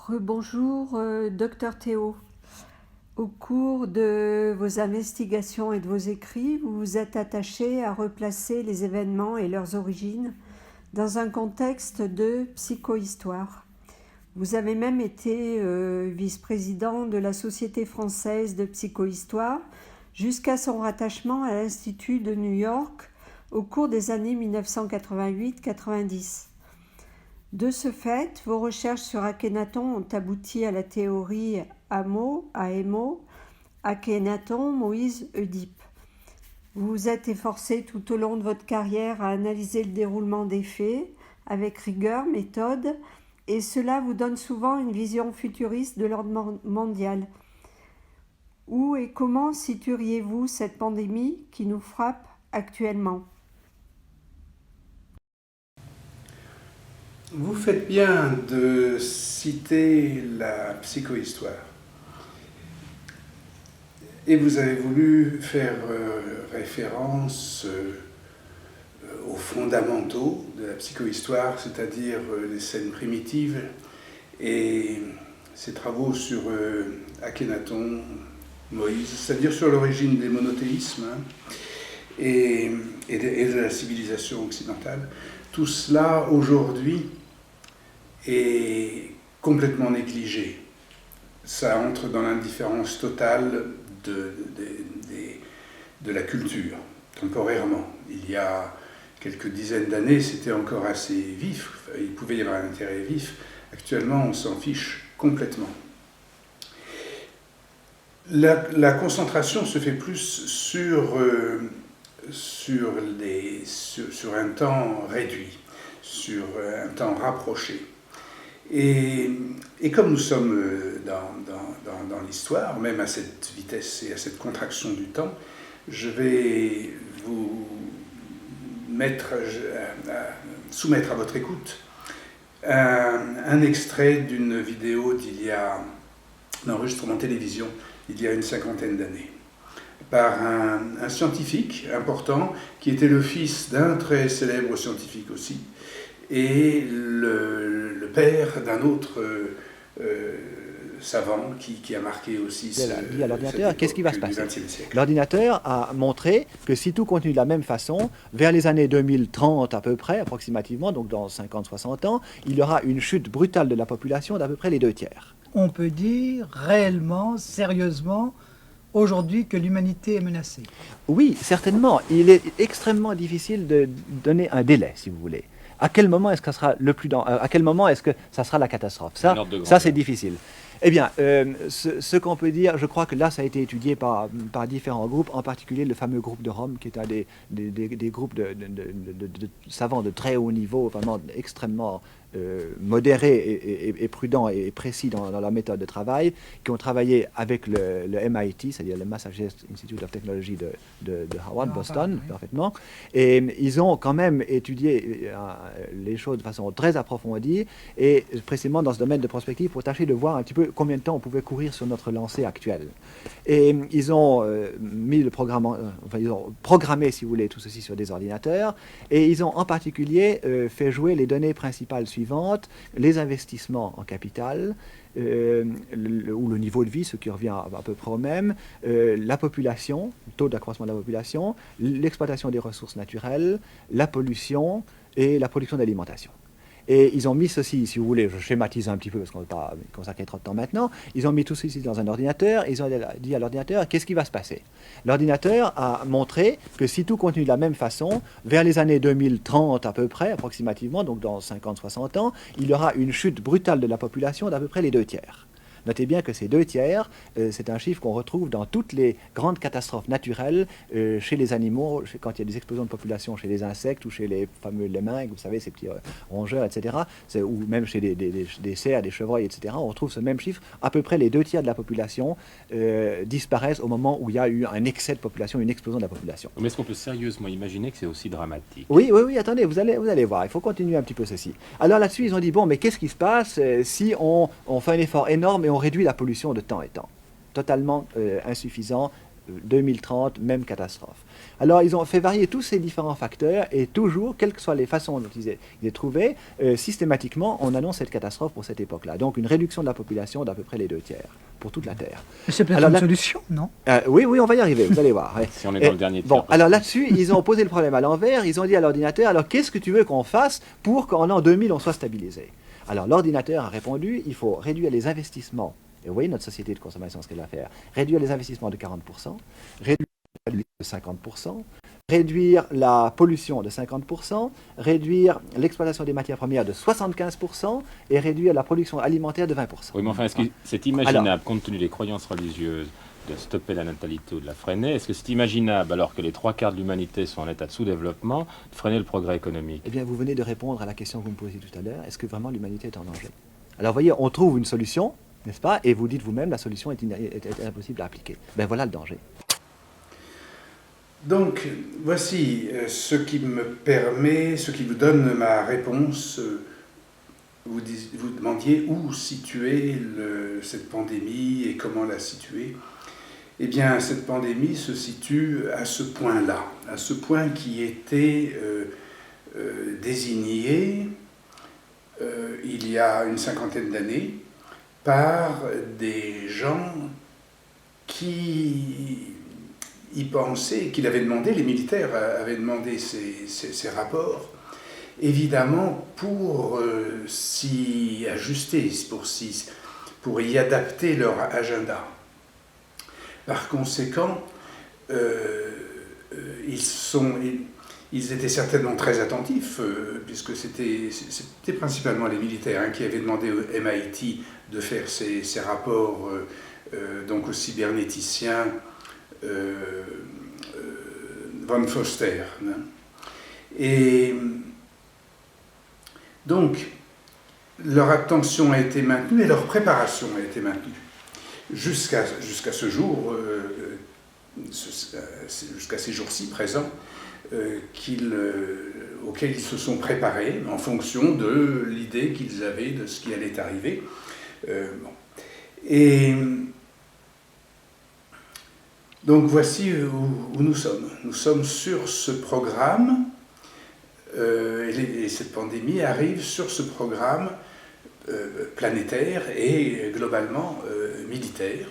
Rebonjour, docteur Théo. Au cours de vos investigations et de vos écrits, vous vous êtes attaché à replacer les événements et leurs origines dans un contexte de psychohistoire. Vous avez même été vice-président de la Société française de psychohistoire jusqu'à son rattachement à l'Institut de New York au cours des années 1988-90. De ce fait, vos recherches sur Akhenaton ont abouti à la théorie AMO, Akhenaton, Moïse, Oedipe. Vous vous êtes efforcé tout au long de votre carrière à analyser le déroulement des faits avec rigueur, méthode, et cela vous donne souvent une vision futuriste de l'ordre mondial. Où et comment situeriez-vous cette pandémie qui nous frappe actuellement ? Vous faites bien de citer la psychohistoire. Et vous avez voulu faire référence aux fondamentaux de la psychohistoire, c'est-à-dire les scènes primitives et ses travaux sur Akhenaton, Moïse, c'est-à-dire sur l'origine des monothéismes et de la civilisation occidentale. Tout cela, aujourd'hui, est complètement négligé. Ça entre dans l'indifférence totale de la culture, temporairement. Il y a quelques dizaines d'années, c'était encore assez vif, il pouvait y avoir un intérêt vif. Actuellement, on s'en fiche complètement. La concentration se fait plus sur un temps réduit, sur un temps rapproché. Et comme nous sommes dans l'histoire, même à cette vitesse et à cette contraction du temps, je vais vous soumettre à votre écoute un extrait d'une vidéo d'un enregistrement télévision d'il y a une cinquantaine d'années, par un scientifique important qui était le fils d'un très célèbre scientifique aussi, et le père d'un autre savant qui a marqué aussi dit à l'ordinateur, qu'est-ce qui va se passer ? siècle. L'ordinateur a montré que si tout continue de la même façon, vers les années 2030 à peu près, approximativement, donc dans 50-60 ans, il y aura une chute brutale de la population d'à peu près les 2/3. On peut dire réellement, sérieusement, aujourd'hui que l'humanité est menacée. Oui, certainement. Il est extrêmement difficile de donner un délai, si vous voulez. À quel moment est-ce que ça sera à quel moment est-ce que ça sera la catastrophe ? Ça c'est difficile. Eh bien, ce qu'on peut dire, je crois que là, ça a été étudié par différents groupes, en particulier le fameux groupe de Rome, qui est un des groupes de savants de très haut niveau, vraiment extrêmement modérés et prudents et précis dans leur méthode de travail, qui ont travaillé avec le MIT, c'est-à-dire le Massachusetts Institute of Technology de Harvard, Boston, oui. Parfaitement. Et ils ont quand même étudié les choses de façon très approfondie, et précisément dans ce domaine de prospective, pour tâcher de voir un petit peu combien de temps on pouvait courir sur notre lancée actuelle. Et ils ont ils ont programmé, si vous voulez, tout ceci sur des ordinateurs, et ils ont en particulier fait jouer les données principales suivantes, les investissements en capital, ou le niveau de vie, ce qui revient à peu près au même, la population, le taux d'accroissement de la population, l'exploitation des ressources naturelles, la pollution et la production d'alimentation. Et ils ont mis ceci, si vous voulez, je schématise un petit peu parce qu'on ne va pas consacrer trop de temps maintenant, ils ont mis tout ceci dans un ordinateur, et ils ont dit à l'ordinateur, qu'est-ce qui va se passer ? L'ordinateur a montré que si tout continue de la même façon, vers les années 2030 à peu près, approximativement, donc dans 50-60 ans, il y aura une chute brutale de la population d'à peu près les 2/3. Notez bien que ces 2/3, c'est un chiffre qu'on retrouve dans toutes les grandes catastrophes naturelles, chez les animaux, quand il y a des explosions de population chez les insectes ou chez les fameux lemmings, vous savez, ces petits rongeurs, etc., ou même chez des cerfs, des chevreuils, etc., on retrouve ce même chiffre. À peu près les 2/3 de la population disparaissent au moment où il y a eu un excès de population, une explosion de la population. Mais est-ce qu'on peut sérieusement imaginer que c'est aussi dramatique ? Oui, attendez, vous allez voir, il faut continuer un petit peu ceci. Alors là-dessus, ils ont dit, bon, mais qu'est-ce qui se passe si on fait un effort énorme et on réduit la pollution de temps et temps ? Totalement insuffisant, 2030, même catastrophe. Alors, ils ont fait varier tous ces différents facteurs et toujours, quelles que soient les façons dont ils les trouvaient, systématiquement, on annonce cette catastrophe pour cette époque-là. Donc, une réduction de la population d'à peu près les 2/3 pour toute la Terre. Mais c'est peut-être Alors, une solution, non? Oui, on va y arriver, vous allez voir. Ouais. Si on est dans le dernier tiers. Bon, alors là-dessus, ils ont posé le problème à l'envers. Ils ont dit à l'ordinateur, alors qu'est-ce que tu veux qu'on fasse pour qu'en l'an 2000, on soit stabilisé? Alors, l'ordinateur a répondu, il faut réduire les investissements. Et vous voyez notre société de consommation, ce qu'elle va faire. Réduire les investissements de 40%, réduire la pollution de 50%, réduire la pollution de 50%, réduire l'exploitation des matières premières de 75% et réduire la production alimentaire de 20%. Oui, mais enfin, est-ce que c'est imaginable, compte tenu des croyances religieuses, de stopper la natalité ou de la freiner? Est-ce que c'est imaginable, alors que les 3/4 de l'humanité sont en état de sous-développement, de freiner le progrès économique? Eh bien, vous venez de répondre à la question que vous me posiez tout à l'heure. Est-ce que vraiment l'humanité est en danger? Alors, vous voyez, on trouve une solution, n'est-ce pas? Et vous dites vous-même, la solution est impossible à appliquer. Ben voilà le danger. Donc, voici ce qui me permet, ce qui vous donne ma réponse. Vous demandiez où situer cette pandémie et comment la situer. Eh bien, cette pandémie se situe à ce point-là, à ce point qui était désigné il y a une 50aine d'années par des gens qui y pensaient, qui l'avaient demandé, les militaires avaient demandé ces rapports, évidemment pour s'y ajuster, pour y adapter leur agenda. Par conséquent, ils étaient certainement très attentifs, puisque c'était principalement les militaires qui avaient demandé au MIT de faire ces rapports donc au cybernéticien Von Foster. Et donc, leur attention a été maintenue et leur préparation a été maintenue. Jusqu'à ce jour, jusqu'à ces jours-ci présents, auxquels ils se sont préparés en fonction de l'idée qu'ils avaient de ce qui allait arriver. Et donc voici où nous sommes. Nous sommes sur ce programme, et cette pandémie arrive sur ce programme planétaire et globalement militaire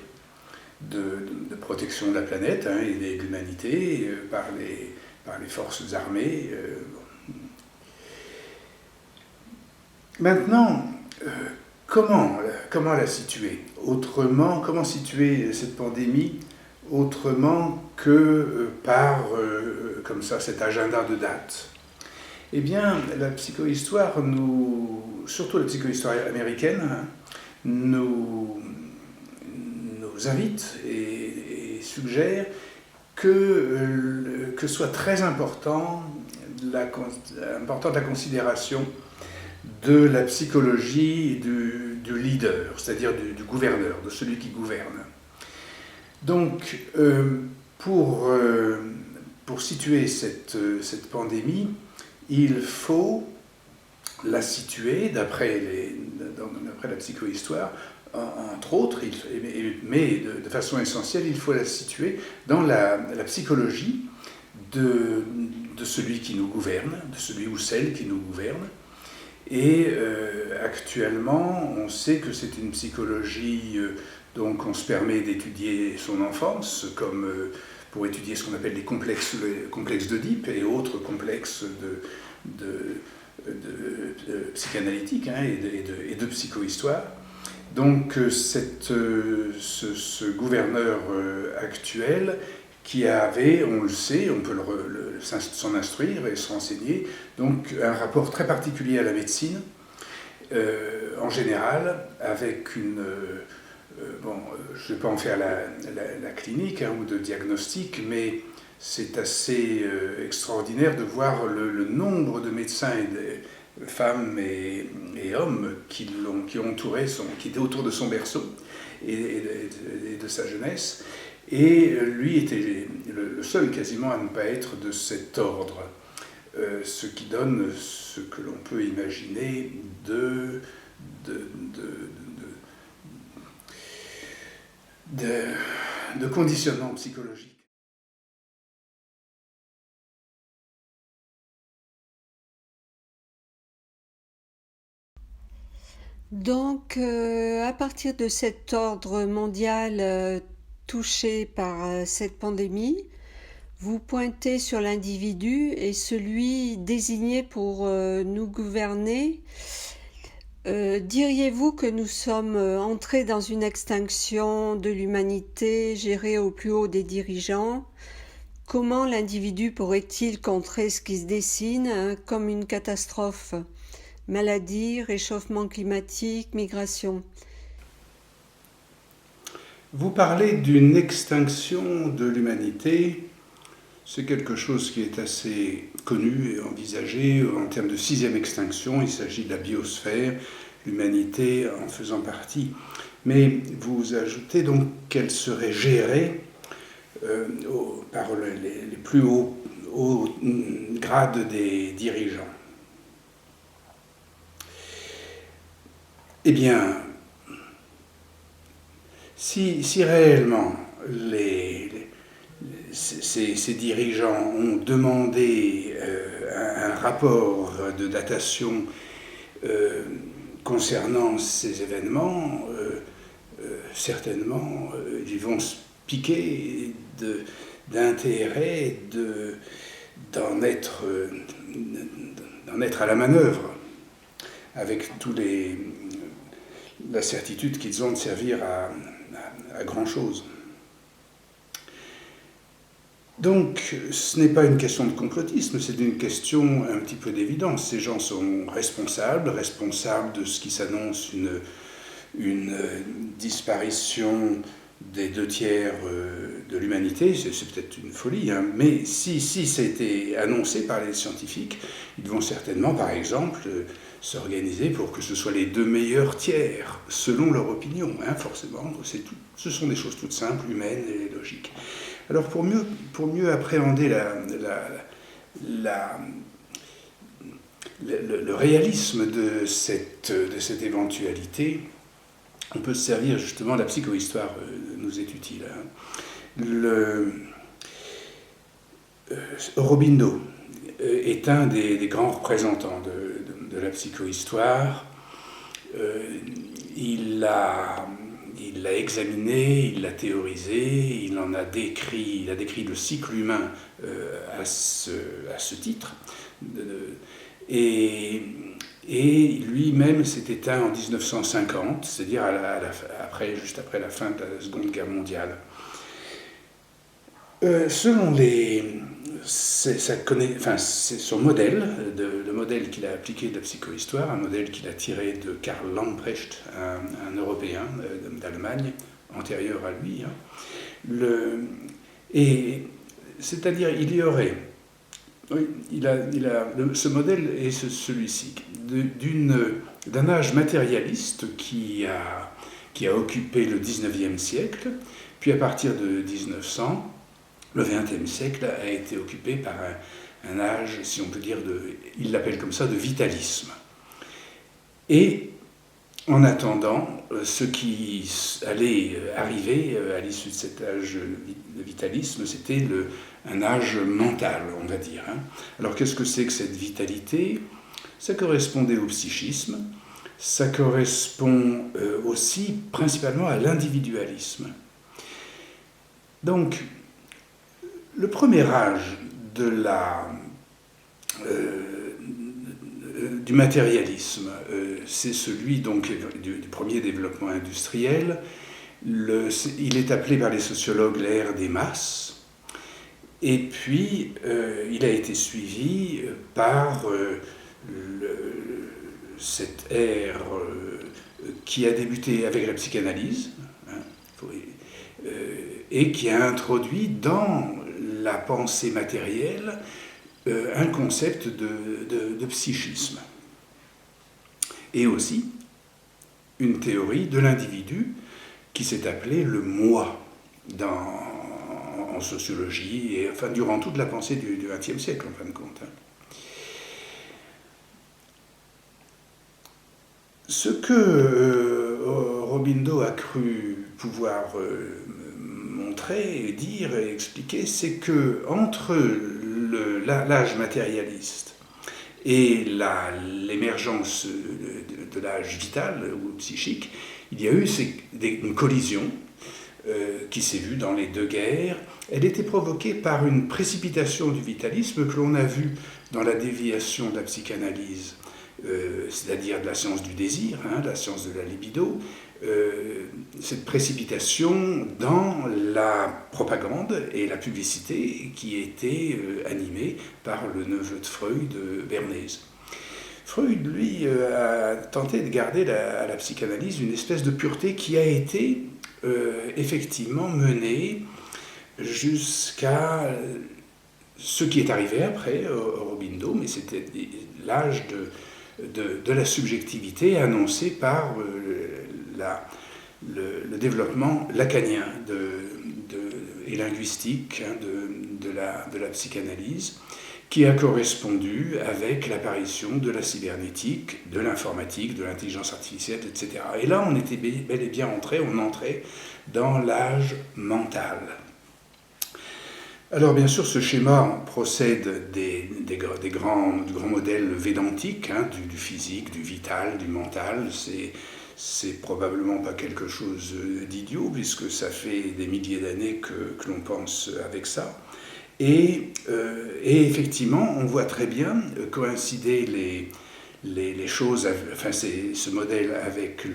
de protection de la planète et de l'humanité par les forces armées. Maintenant, comment la situer autrement? Comment situer cette pandémie autrement que par comme ça cet agenda de date? Eh bien, la psychohistoire surtout la psychohistoire américaine, nous invite et suggère que soit très importante la considération de la psychologie du leader, c'est-à-dire du gouverneur, de celui qui gouverne. Donc, pour situer cette pandémie, il faut la situer, d'après la psychohistoire, entre autres, mais de façon essentielle, il faut la situer dans la psychologie de celui qui nous gouverne, de celui ou celle qui nous gouverne. Et actuellement, on sait que c'est une psychologie, donc on se permet d'étudier son enfance, comme pour étudier ce qu'on appelle les complexes d'Oedipe et autres complexes psychanalytiques et de psychohistoire. Donc ce gouverneur actuel qui avait, on le sait, on peut s'en instruire et se renseigner, donc un rapport très particulier à la médecine, en général, avec une... je ne vais pas en faire la clinique ou de diagnostic, mais c'est assez extraordinaire de voir le nombre de médecins femmes et hommes qui étaient autour de son berceau et de sa jeunesse. Et lui était le seul quasiment à ne pas être de cet ordre, ce qui donne ce que l'on peut imaginer de de conditionnement psychologique. Donc, à partir de cet ordre mondial touché par cette pandémie, vous pointez sur l'individu et celui désigné pour nous gouverner. Diriez-vous que nous sommes entrés dans une extinction de l'humanité gérée au plus haut des dirigeants? Comment l'individu pourrait-il contrer ce qui se dessine comme une catastrophe? Maladie, réchauffement climatique, migration. Vous parlez d'une extinction de l'humanité. C'est quelque chose qui est assez connu et envisagé en termes de 6e extinction. Il s'agit de la biosphère, l'humanité en faisant partie. Mais vous ajoutez donc qu'elle serait gérée par les plus hauts grades des dirigeants. Eh bien, si réellement ces dirigeants ont demandé un rapport de datation concernant ces événements, certainement ils vont se piquer d'intérêt d'en être à la manœuvre, avec la certitude qu'ils ont de servir à grand-chose. Donc, ce n'est pas une question de complotisme, c'est une question un petit peu d'évidence. Ces gens sont responsables de ce qui s'annonce une disparition des 2/3 de l'humanité. C'est peut-être une folie, hein, mais si c'était annoncé par les scientifiques, ils vont certainement, par exemple, s'organiser pour que ce soit les 2 meilleurs tiers, selon leur opinion, hein, forcément. Ce sont des choses toutes simples, humaines et logiques. Alors pour mieux appréhender le réalisme de cette éventualité, on peut se servir justement de la psychohistoire, nous est utile. Hein. Aurobindo est un des grands représentants de la psychohistoire. Il l'a examiné, il l'a théorisé, il a décrit le cycle humain à ce titre. Et lui-même s'est éteint en 1950, c'est-à-dire juste après la fin de la Seconde Guerre mondiale. Selon c'est son modèle, le modèle qu'il a appliqué de la psychohistoire, un modèle qu'il a tiré de Karl Lamprecht, un Européen d'Allemagne, antérieur à lui. Hein. C'est-à-dire, il y aurait, ce modèle est celui-ci, d'un âge matérialiste qui a occupé le 19e siècle, puis à partir de 1900, le XXe siècle a été occupé par un âge, si on peut dire, il l'appelle comme ça, de vitalisme. Et en attendant, ce qui allait arriver à l'issue de cet âge de vitalisme, c'était un âge mental, on va dire. Hein. Alors qu'est-ce que c'est que cette vitalité? Ça correspondait au psychisme, ça correspond aussi principalement à l'individualisme. Donc, le premier âge du matérialisme, c'est celui donc du premier développement industriel. Il est appelé par les sociologues l'ère des masses. Et puis, il a été suivi par cette ère qui a débuté avec la psychanalyse, hein, et qui a introduit dans la pensée matérielle un concept de psychisme. Et aussi une théorie de l'individu qui s'est appelée le moi en sociologie, et enfin durant toute la pensée du XXe siècle, en fin de compte. Ce que Aurobindo a cru pouvoir montrer, dire et expliquer, c'est que entre l'âge matérialiste et l'émergence de l'âge vital ou psychique, il y a eu une collision qui s'est vue dans les deux guerres. Elle était provoquée par une précipitation du vitalisme que l'on a vu dans la déviation de la psychanalyse, c'est-à-dire de la science du désir, de la science de la libido, cette précipitation dans la propagande et la publicité qui était animée par le neveu de Freud, Bernays. Freud, lui, a tenté de garder à la psychanalyse une espèce de pureté qui a été effectivement menée jusqu'à ce qui est arrivé après, Aurobindo, mais c'était l'âge de la subjectivité annoncé par le développement lacanien et linguistique de la psychanalyse, qui a correspondu avec l'apparition de la cybernétique, de l'informatique, de l'intelligence artificielle, etc. Et là, on était bel et bien on entrait dans l'âge mental. Alors bien sûr, ce schéma procède du grands modèles védantiques, du physique, du vital, du mental. C'est probablement pas quelque chose d'idiot, puisque ça fait des milliers d'années que l'on pense avec ça. Et effectivement, on voit très bien coïncider les choses, enfin ce modèle avec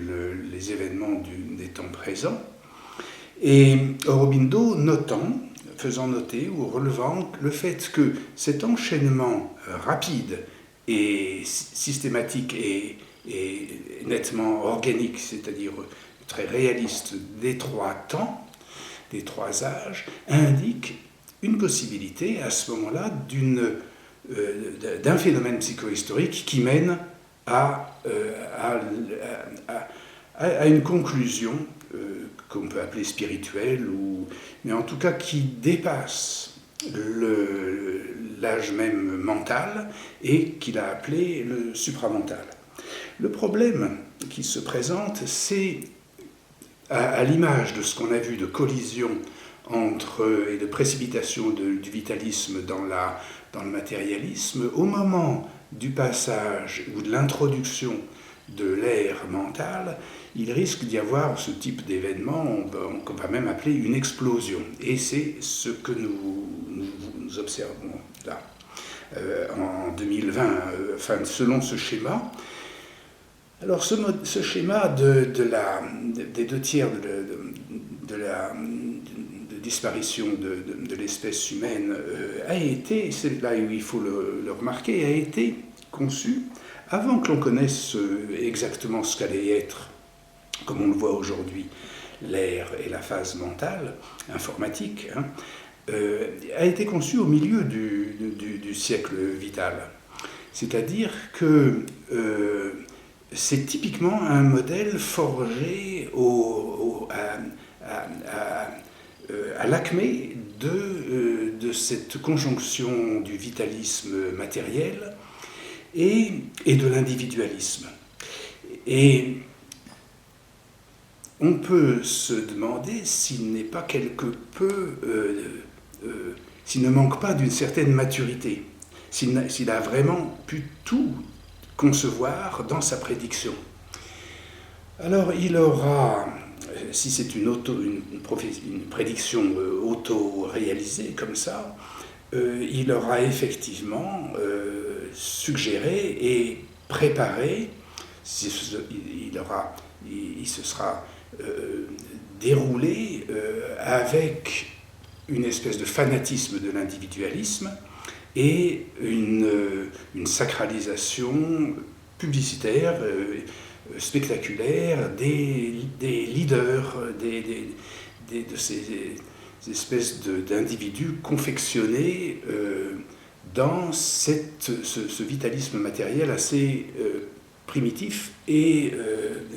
les événements des temps présents. Et Aurobindo faisant noter ou relevant le fait que cet enchaînement rapide et systématique et nettement organique, c'est-à-dire très réaliste des trois temps, des trois âges, indique une possibilité à ce moment-là d'un phénomène psychohistorique qui mène à une conclusion qu'on peut appeler spirituelle, mais en tout cas qui dépasse l'âge même mental et qu'il a appelé le supramental. Le problème qui se présente, c'est à l'image de ce qu'on a vu de collision et de précipitation du vitalisme dans le matérialisme, au moment du passage ou de l'introduction de l'ère mentale, il risque d'y avoir ce type d'événement qu'on va même appeler une explosion. Et c'est ce que nous observons là, en 2020, selon ce schéma. Alors ce schéma des deux tiers de disparition de l'espèce humaine a été, c'est là où il faut le remarquer, a été conçu avant que l'on connaisse exactement ce qu'allait être, comme on le voit aujourd'hui, l'ère et la phase mentale, informatique, a été conçu au milieu du siècle vital. C'est-à-dire que c'est typiquement un modèle forgé à l'acmé de cette conjonction du vitalisme matériel et de l'individualisme. Et on peut se demander s'il n'est pas quelque peu, s'il ne manque pas d'une certaine maturité, s'il a vraiment pu tout concevoir dans sa prédiction. Alors il aura, si c'est une prédiction auto-réalisée comme ça, il aura effectivement suggéré et préparé, il se sera déroulé avec une espèce de fanatisme de l'individualisme et une sacralisation publicitaire, spectaculaire des leaders, de ces espèces d'individus confectionnés dans ce vitalisme matériel assez primitif et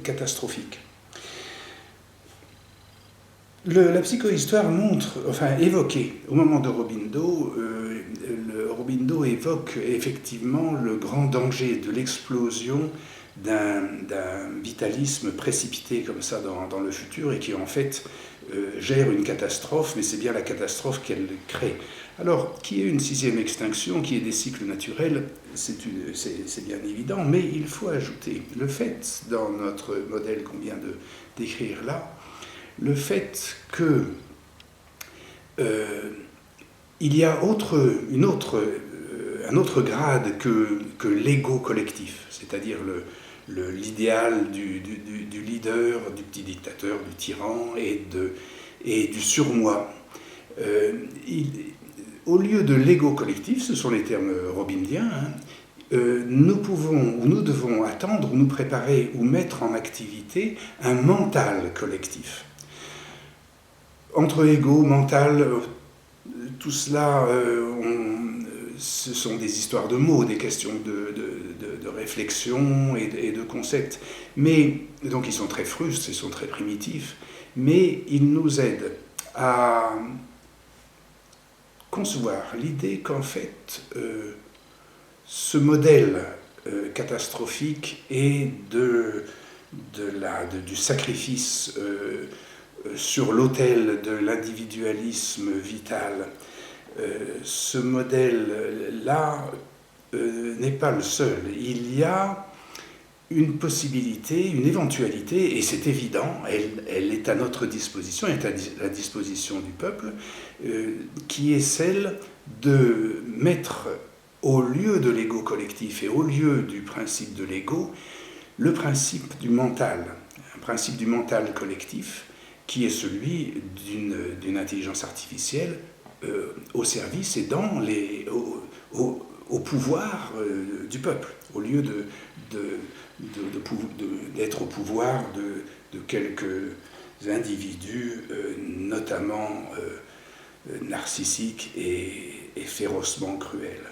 catastrophique. La psychohistoire évoquait, au moment d'Aurobindo, Aurobindo évoque effectivement le grand danger de l'explosion d'un vitalisme précipité comme ça dans le futur et qui en fait gère une catastrophe, mais c'est bien la catastrophe qu'elle crée. Alors, qu'il y ait une sixième extinction, qu'il y ait des cycles naturels, c'est bien évident, mais il faut ajouter le fait, dans notre modèle qu'on vient de décrire là, le fait que il y a un autre grade que l'ego collectif, c'est-à-dire l'idéal du leader, du petit dictateur, du tyran et du surmoi. Au lieu de l'ego collectif, ce sont les termes robindiens, nous pouvons ou nous devons attendre, ou nous préparer ou mettre en activité un mental collectif. Entre ego, mental, tout cela, ce sont des histoires de mots, des questions de réflexion et de concepts. Mais, donc ils sont très frustes, ils sont très primitifs, mais ils nous aident à concevoir l'idée qu'en fait, ce modèle catastrophique et du sacrifice sur l'autel de l'individualisme vital, ce modèle-là n'est pas le seul. Il y a une possibilité, une éventualité, et c'est évident, elle est à notre disposition, elle est à la disposition du peuple, qui est celle de mettre au lieu de l'ego collectif et au lieu du principe de l'ego, le principe du mental, un principe du mental collectif, qui est celui d'une intelligence artificielle au service et au pouvoir du peuple, au lieu d'être au pouvoir de quelques individus, notamment narcissiques et férocement cruels.